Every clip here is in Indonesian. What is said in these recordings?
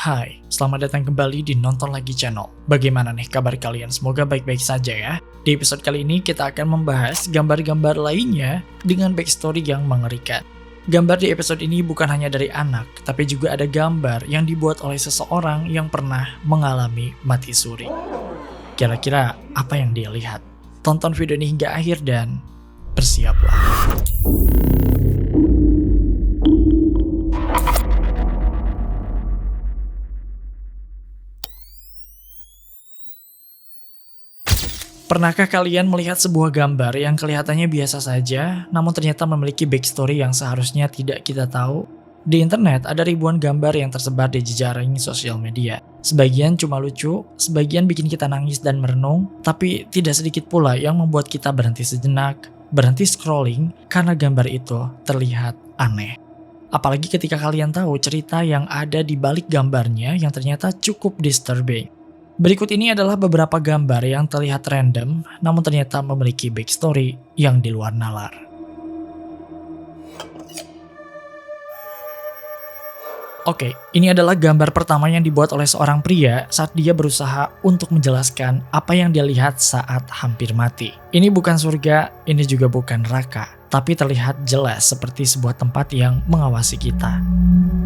Hai, selamat datang kembali di Nonton Lagi Channel. Bagaimana nih kabar kalian? Semoga baik-baik saja ya. Di episode kali ini kita akan membahas gambar-gambar lainnya dengan backstory yang mengerikan. Gambar di episode ini bukan hanya dari anak, tapi juga ada gambar yang dibuat oleh seseorang yang pernah mengalami mati suri. Kira-kira apa yang dia lihat? Tonton video ini hingga akhir dan bersiaplah. Pernahkah kalian melihat sebuah gambar yang kelihatannya biasa saja, namun ternyata memiliki backstory yang seharusnya tidak kita tahu? Di internet ada ribuan gambar yang tersebar di jejaring sosial media. Sebagian cuma lucu, sebagian bikin kita nangis dan merenung, tapi tidak sedikit pula yang membuat kita berhenti sejenak, berhenti scrolling karena gambar itu terlihat aneh. Apalagi ketika kalian tahu cerita yang ada di balik gambarnya yang ternyata cukup disturbing. Berikut ini adalah beberapa gambar yang terlihat random, namun ternyata memiliki backstory yang di luar nalar. Oke, ini adalah gambar pertama yang dibuat oleh seorang pria saat dia berusaha untuk menjelaskan apa yang dia lihat saat hampir mati. Ini bukan surga, ini juga bukan neraka, tapi terlihat jelas seperti sebuah tempat yang mengawasi kita.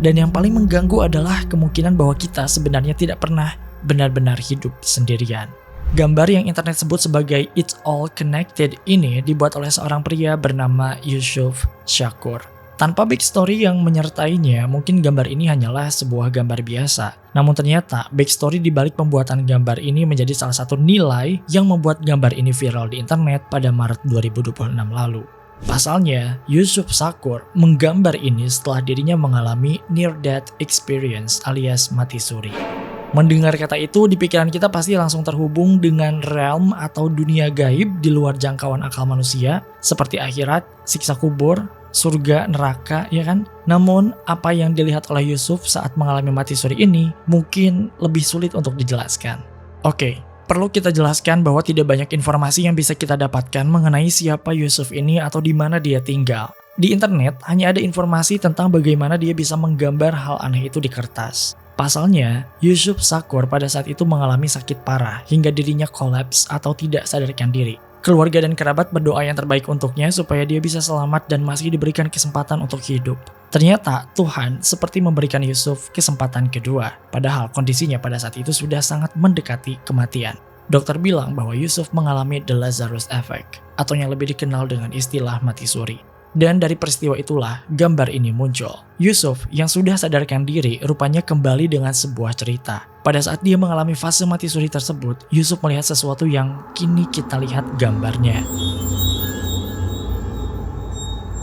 Dan yang paling mengganggu adalah kemungkinan bahwa kita sebenarnya tidak pernah benar-benar hidup sendirian. Gambar yang internet sebut sebagai It's All Connected ini dibuat oleh seorang pria bernama Yusuf Shakur. Tanpa backstory yang menyertainya, mungkin gambar ini hanyalah sebuah gambar biasa. Namun ternyata backstory di balik pembuatan gambar ini menjadi salah satu nilai yang membuat gambar ini viral di internet pada Maret 2026 lalu. Pasalnya, Yusuf Shakur menggambar ini setelah dirinya mengalami near-death experience alias mati suri. Mendengar kata itu, di pikiran kita pasti langsung terhubung dengan realm atau dunia gaib di luar jangkauan akal manusia, seperti akhirat, siksa kubur, surga, neraka, ya kan? Namun, apa yang dilihat oleh Yusuf saat mengalami mati suri ini mungkin lebih sulit untuk dijelaskan. Oke, perlu kita jelaskan bahwa tidak banyak informasi yang bisa kita dapatkan mengenai siapa Yusuf ini atau di mana dia tinggal. Di internet, hanya ada informasi tentang bagaimana dia bisa menggambar hal aneh itu di kertas. Pasalnya, Yusuf Shakur pada saat itu mengalami sakit parah hingga dirinya kolaps atau tidak sadarkan diri. Keluarga dan kerabat berdoa yang terbaik untuknya supaya dia bisa selamat dan masih diberikan kesempatan untuk hidup. Ternyata Tuhan seperti memberikan Yusuf kesempatan kedua, padahal kondisinya pada saat itu sudah sangat mendekati kematian. Dokter bilang bahwa Yusuf mengalami The Lazarus Effect, atau yang lebih dikenal dengan istilah mati suri. Dan dari peristiwa itulah gambar ini muncul. Yusuf yang sudah sadarkan diri rupanya kembali dengan sebuah cerita. Pada saat dia mengalami fase mati suri tersebut, Yusuf melihat sesuatu yang kini kita lihat gambarnya.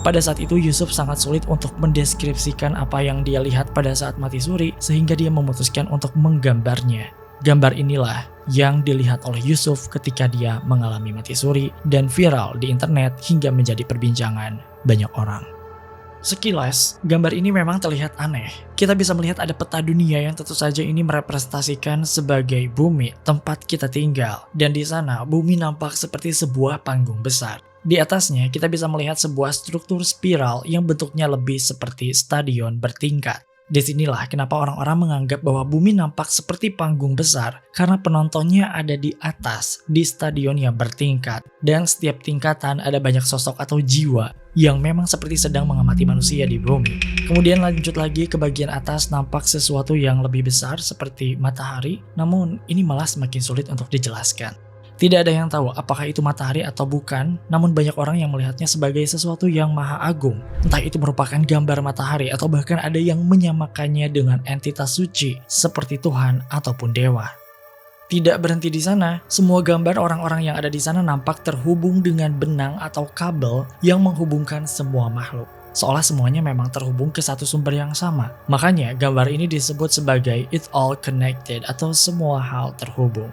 Pada saat itu Yusuf sangat sulit untuk mendeskripsikan apa yang dia lihat pada saat mati suri sehingga dia memutuskan untuk menggambarnya. Gambar inilah yang dilihat oleh Yusuf ketika dia mengalami mati suri dan viral di internet hingga menjadi perbincangan banyak orang. Sekilas, gambar ini memang terlihat aneh. Kita bisa melihat ada peta dunia yang tentu saja ini merepresentasikan sebagai bumi, tempat kita tinggal. Dan di sana, bumi nampak seperti sebuah panggung besar. Di atasnya, kita bisa melihat sebuah struktur spiral yang bentuknya lebih seperti stadion bertingkat. Disinilah kenapa orang-orang menganggap bahwa bumi nampak seperti panggung besar karena penontonnya ada di atas, di stadion yang bertingkat. Dan setiap tingkatan ada banyak sosok atau jiwa yang memang seperti sedang mengamati manusia di bumi. Kemudian lanjut lagi ke bagian atas nampak sesuatu yang lebih besar seperti matahari, namun ini malah semakin sulit untuk dijelaskan. Tidak ada yang tahu apakah itu matahari atau bukan, namun banyak orang yang melihatnya sebagai sesuatu yang maha agung. Entah itu merupakan gambar matahari atau bahkan ada yang menyamakannya dengan entitas suci seperti Tuhan ataupun dewa. Tidak berhenti di sana, semua gambar orang-orang yang ada di sana nampak terhubung dengan benang atau kabel yang menghubungkan semua makhluk. Seolah semuanya memang terhubung ke satu sumber yang sama. Makanya gambar ini disebut sebagai It's All Connected atau semua hal terhubung.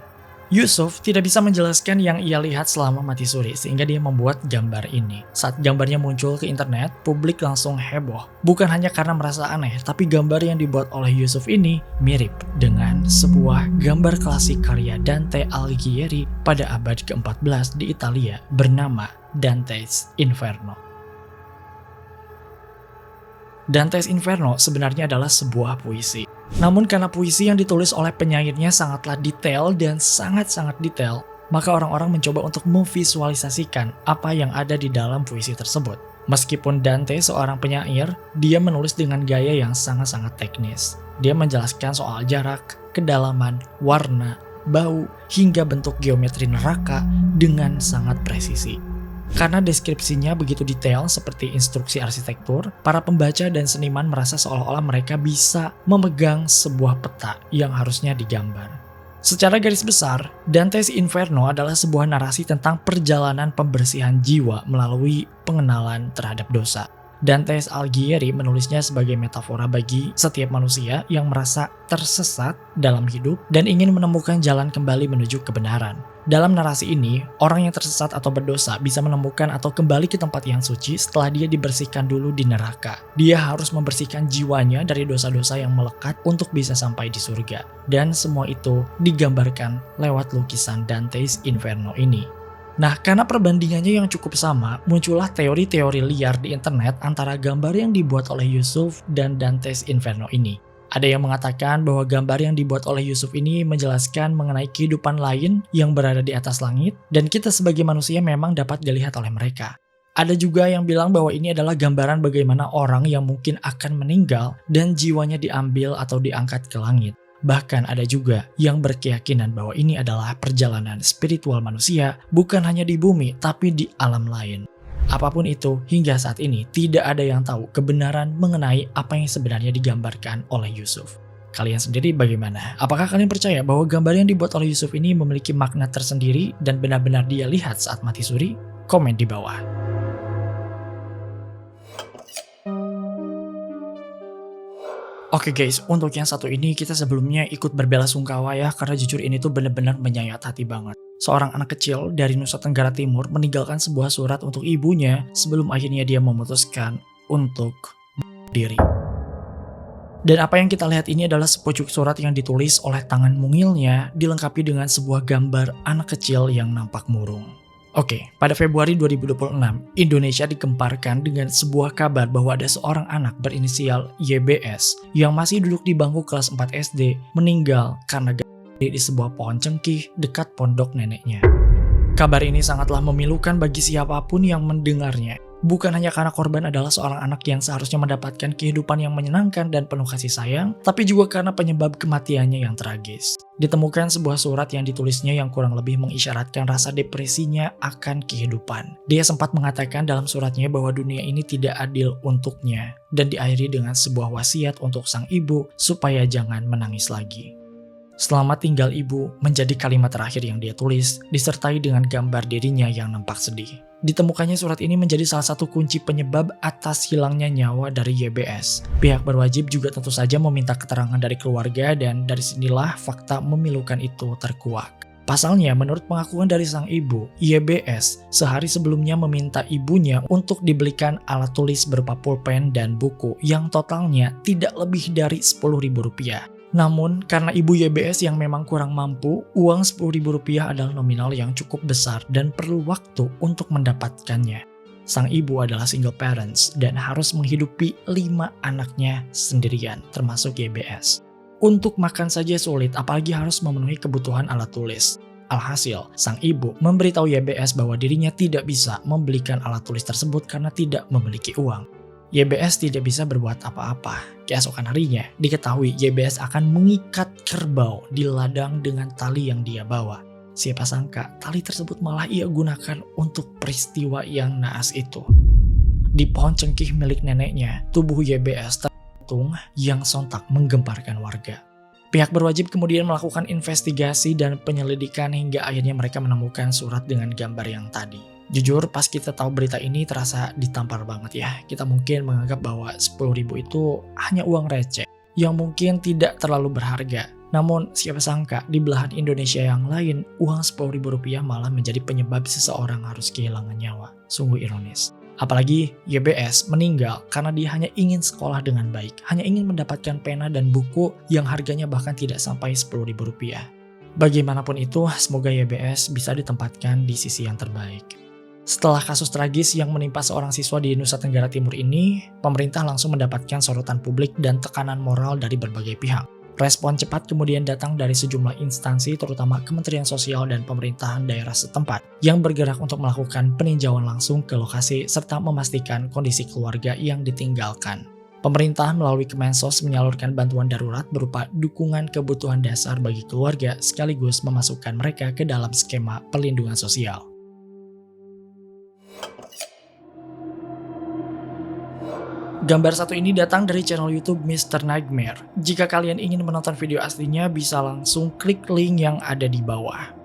Yusuf tidak bisa menjelaskan yang ia lihat selama mati suri sehingga dia membuat gambar ini. Saat gambarnya muncul ke internet, publik langsung heboh. Bukan hanya karena merasa aneh, tapi gambar yang dibuat oleh Yusuf ini mirip dengan sebuah gambar klasik karya Dante Alighieri pada abad ke-14 di Italia bernama Dante's Inferno. Dante's Inferno sebenarnya adalah sebuah puisi. Namun karena puisi yang ditulis oleh penyairnya sangatlah detail dan sangat-sangat detail, maka orang-orang mencoba untuk memvisualisasikan apa yang ada di dalam puisi tersebut. Meskipun Dante seorang penyair, dia menulis dengan gaya yang sangat-sangat teknis. Dia menjelaskan soal jarak, kedalaman, warna, bau, hingga bentuk geometri neraka dengan sangat presisi. Karena deskripsinya begitu detail seperti instruksi arsitektur, para pembaca dan seniman merasa seolah-olah mereka bisa memegang sebuah peta yang harusnya digambar. Secara garis besar, Dante's Inferno adalah sebuah narasi tentang perjalanan pembersihan jiwa melalui pengenalan terhadap dosa. Dante Alighieri menulisnya sebagai metafora bagi setiap manusia yang merasa tersesat dalam hidup dan ingin menemukan jalan kembali menuju kebenaran. Dalam narasi ini, orang yang tersesat atau berdosa bisa menemukan atau kembali ke tempat yang suci setelah dia dibersihkan dulu di neraka. Dia harus membersihkan jiwanya dari dosa-dosa yang melekat untuk bisa sampai di surga. Dan semua itu digambarkan lewat lukisan Dante's Inferno ini. Nah, karena perbandingannya yang cukup sama, muncullah teori-teori liar di internet antara gambar yang dibuat oleh Yusuf dan Dante's Inferno ini. Ada yang mengatakan bahwa gambar yang dibuat oleh Yusuf ini menjelaskan mengenai kehidupan lain yang berada di atas langit, dan kita sebagai manusia memang dapat dilihat oleh mereka. Ada juga yang bilang bahwa ini adalah gambaran bagaimana orang yang mungkin akan meninggal dan jiwanya diambil atau diangkat ke langit. Bahkan ada juga yang berkeyakinan bahwa ini adalah perjalanan spiritual manusia bukan hanya di bumi tapi di alam lain. Apapun itu, hingga saat ini tidak ada yang tahu kebenaran mengenai apa yang sebenarnya digambarkan oleh Yusuf. Kalian sendiri bagaimana? Apakah kalian percaya bahwa gambar yang dibuat oleh Yusuf ini memiliki makna tersendiri dan benar-benar dia lihat saat mati suri? Komen di bawah. Oke guys, untuk yang satu ini kita sebelumnya ikut berbelasungkawa ya, karena jujur ini tuh bener-bener menyayat hati banget. Seorang anak kecil dari Nusa Tenggara Timur meninggalkan sebuah surat untuk ibunya sebelum akhirnya dia memutuskan untuk diri. Dan apa yang kita lihat ini adalah sepucuk surat yang ditulis oleh tangan mungilnya, dilengkapi dengan sebuah gambar anak kecil yang nampak murung. Oke, pada Februari 2026, Indonesia dikemparkan dengan sebuah kabar bahwa ada seorang anak berinisial YBS yang masih duduk di bangku kelas 4 SD meninggal karena di sebuah pohon cengkih dekat pondok neneknya. Kabar ini sangatlah memilukan bagi siapapun yang mendengarnya. Bukan hanya karena korban adalah seorang anak yang seharusnya mendapatkan kehidupan yang menyenangkan dan penuh kasih sayang, tapi juga karena penyebab kematiannya yang tragis. Ditemukan sebuah surat yang ditulisnya yang kurang lebih mengisyaratkan rasa depresinya akan kehidupan. Dia sempat mengatakan dalam suratnya bahwa dunia ini tidak adil untuknya, dan diakhiri dengan sebuah wasiat untuk sang ibu supaya jangan menangis lagi. Selamat tinggal ibu menjadi kalimat terakhir yang dia tulis, disertai dengan gambar dirinya yang nampak sedih. Ditemukannya surat ini menjadi salah satu kunci penyebab atas hilangnya nyawa dari YBS. Pihak berwajib juga tentu saja meminta keterangan dari keluarga dan dari sinilah fakta memilukan itu terkuak. Pasalnya, menurut pengakuan dari sang ibu, YBS sehari sebelumnya meminta ibunya untuk dibelikan alat tulis berupa pulpen dan buku yang totalnya tidak lebih dari Rp10.000. Namun, karena ibu YBS yang memang kurang mampu, uang Rp10.000 adalah nominal yang cukup besar dan perlu waktu untuk mendapatkannya. Sang ibu adalah single parents dan harus menghidupi 5 anaknya sendirian, termasuk YBS. Untuk makan saja sulit, apalagi harus memenuhi kebutuhan alat tulis. Alhasil, sang ibu memberitahu YBS bahwa dirinya tidak bisa membelikan alat tulis tersebut karena tidak memiliki uang. YBS tidak bisa berbuat apa-apa. Keesokan harinya, diketahui YBS akan mengikat kerbau di ladang dengan tali yang dia bawa. Siapa sangka, tali tersebut malah ia gunakan untuk peristiwa yang naas itu. Di pohon cengkih milik neneknya, tubuh YBS tergantung yang sontak menggemparkan warga. Pihak berwajib kemudian melakukan investigasi dan penyelidikan hingga akhirnya mereka menemukan surat dengan gambar yang tadi. Jujur, pas kita tahu berita ini terasa ditampar banget ya. Kita mungkin menganggap bahwa Rp10.000 itu hanya uang receh yang mungkin tidak terlalu berharga. Namun siapa sangka di belahan Indonesia yang lain, uang Rp10.000 malah menjadi penyebab seseorang harus kehilangan nyawa. Sungguh ironis. Apalagi YBS meninggal karena dia hanya ingin sekolah dengan baik, hanya ingin mendapatkan pena dan buku yang harganya bahkan tidak sampai Rp10.000. Bagaimanapun itu, semoga YBS bisa ditempatkan di sisi yang terbaik. Setelah kasus tragis yang menimpa seorang siswa di Nusa Tenggara Timur ini, pemerintah langsung mendapatkan sorotan publik dan tekanan moral dari berbagai pihak. Respon cepat kemudian datang dari sejumlah instansi terutama Kementerian Sosial dan pemerintahan daerah setempat yang bergerak untuk melakukan peninjauan langsung ke lokasi serta memastikan kondisi keluarga yang ditinggalkan. Pemerintah melalui Kemensos menyalurkan bantuan darurat berupa dukungan kebutuhan dasar bagi keluarga sekaligus memasukkan mereka ke dalam skema perlindungan sosial. Gambar satu ini datang dari channel YouTube Mr. Nightmare. Jika kalian ingin menonton video aslinya, bisa langsung klik link yang ada di bawah.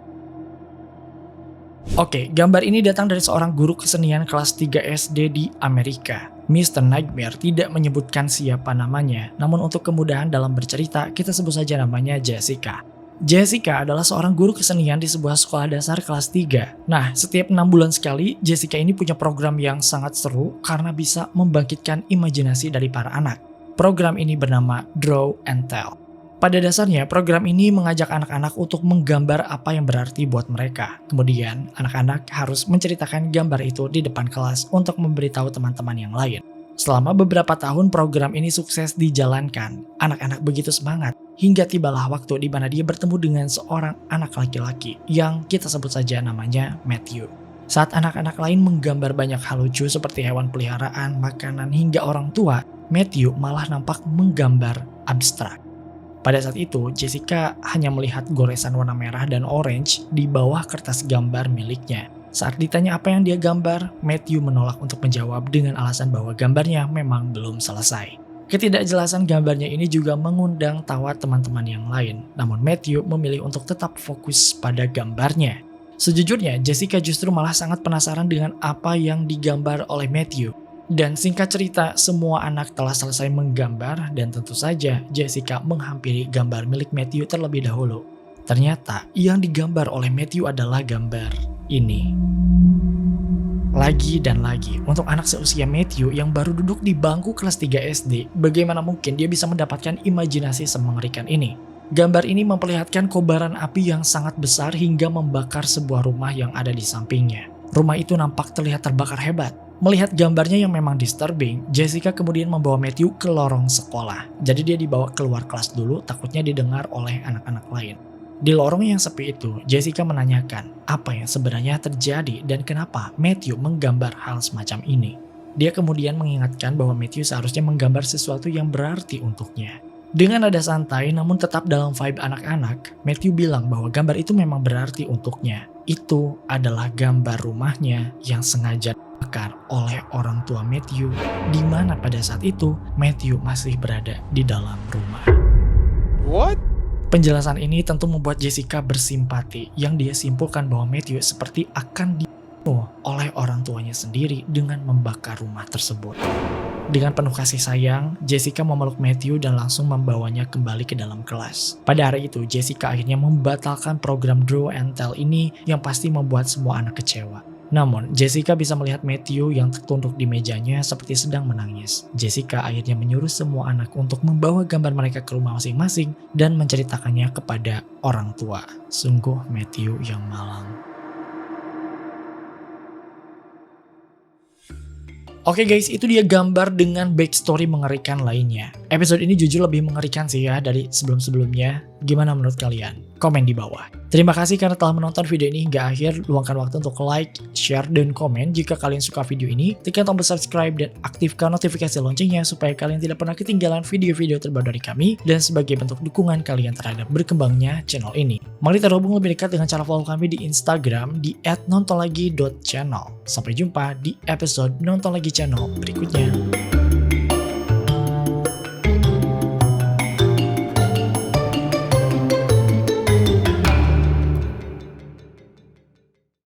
Oke, gambar ini datang dari seorang guru kesenian kelas 3 SD di Amerika. Mr. Nightmare tidak menyebutkan siapa namanya, namun untuk kemudahan dalam bercerita, kita sebut saja namanya Jessica. Jessica adalah seorang guru kesenian di sebuah sekolah dasar kelas 3. Nah, setiap 6 bulan sekali, Jessica ini punya program yang sangat seru karena bisa membangkitkan imajinasi dari para anak. Program ini bernama Draw and Tell. Pada dasarnya, program ini mengajak anak-anak untuk menggambar apa yang berarti buat mereka. Kemudian, anak-anak harus menceritakan gambar itu di depan kelas untuk memberitahu teman-teman yang lain. Selama beberapa tahun program ini sukses dijalankan, anak-anak begitu semangat hingga tibalah waktu di mana dia bertemu dengan seorang anak laki-laki yang kita sebut saja namanya Matthew. Saat anak-anak lain menggambar banyak hal lucu seperti hewan peliharaan, makanan hingga orang tua, Matthew malah nampak menggambar abstrak. Pada saat itu, Jessica hanya melihat goresan warna merah dan orange di bawah kertas gambar miliknya. Saat ditanya apa yang dia gambar, Matthew menolak untuk menjawab dengan alasan bahwa gambarnya memang belum selesai. Ketidakjelasan gambarnya ini juga mengundang tawa teman-teman yang lain, namun Matthew memilih untuk tetap fokus pada gambarnya. Sejujurnya, Jessica justru malah sangat penasaran dengan apa yang digambar oleh Matthew. Dan singkat cerita, semua anak telah selesai menggambar dan tentu saja Jessica menghampiri gambar milik Matthew terlebih dahulu. Ternyata yang digambar oleh Matthew adalah gambar ini. Lagi dan lagi, untuk anak seusia Matthew yang baru duduk di bangku kelas 3 SD, bagaimana mungkin dia bisa mendapatkan imajinasi semengerikan ini? Gambar ini memperlihatkan kobaran api yang sangat besar hingga membakar sebuah rumah yang ada di sampingnya. Rumah itu nampak terlihat terbakar hebat. Melihat gambarnya yang memang disturbing, Jessica kemudian membawa Matthew ke lorong sekolah. Jadi dia dibawa keluar kelas dulu, takutnya didengar oleh anak-anak lain. Di lorong yang sepi itu, Jessica menanyakan apa yang sebenarnya terjadi dan kenapa Matthew menggambar hal semacam ini. Dia kemudian mengingatkan bahwa Matthew seharusnya menggambar sesuatu yang berarti untuknya. Dengan nada santai namun tetap dalam vibe anak-anak, Matthew bilang bahwa gambar itu memang berarti untuknya. Itu adalah gambar rumahnya yang sengaja dibakar oleh orang tua Matthew, di mana pada saat itu Matthew masih berada di dalam rumah. What? Penjelasan ini tentu membuat Jessica bersimpati, yang dia simpulkan bahwa Matthew seperti akan dibunuh oleh orang tuanya sendiri dengan membakar rumah tersebut. Dengan penuh kasih sayang, Jessica memeluk Matthew dan langsung membawanya kembali ke dalam kelas. Pada hari itu, Jessica akhirnya membatalkan program Draw and Tell ini yang pasti membuat semua anak kecewa. Namun, Jessica bisa melihat Matthew yang tertunduk di mejanya seperti sedang menangis. Jessica akhirnya menyuruh semua anak untuk membawa gambar mereka ke rumah masing-masing dan menceritakannya kepada orang tua. Sungguh Matthew yang malang. Oke guys, itu dia gambar dengan backstory mengerikan lainnya. Episode ini jujur lebih mengerikan sih ya dari sebelum-sebelumnya. Gimana menurut kalian? Komen di bawah. Terima kasih karena telah menonton video ini hingga akhir. Luangkan waktu untuk like, share, dan komen jika kalian suka video ini. Tekan tombol subscribe dan aktifkan notifikasi loncengnya supaya kalian tidak pernah ketinggalan video-video terbaru dari kami. Dan sebagai bentuk dukungan kalian terhadap berkembangnya channel ini, mari terhubung lebih dekat dengan cara follow kami di Instagram di @nontonlagi.channel. Sampai jumpa di episode Nonton Lagi Channel berikutnya.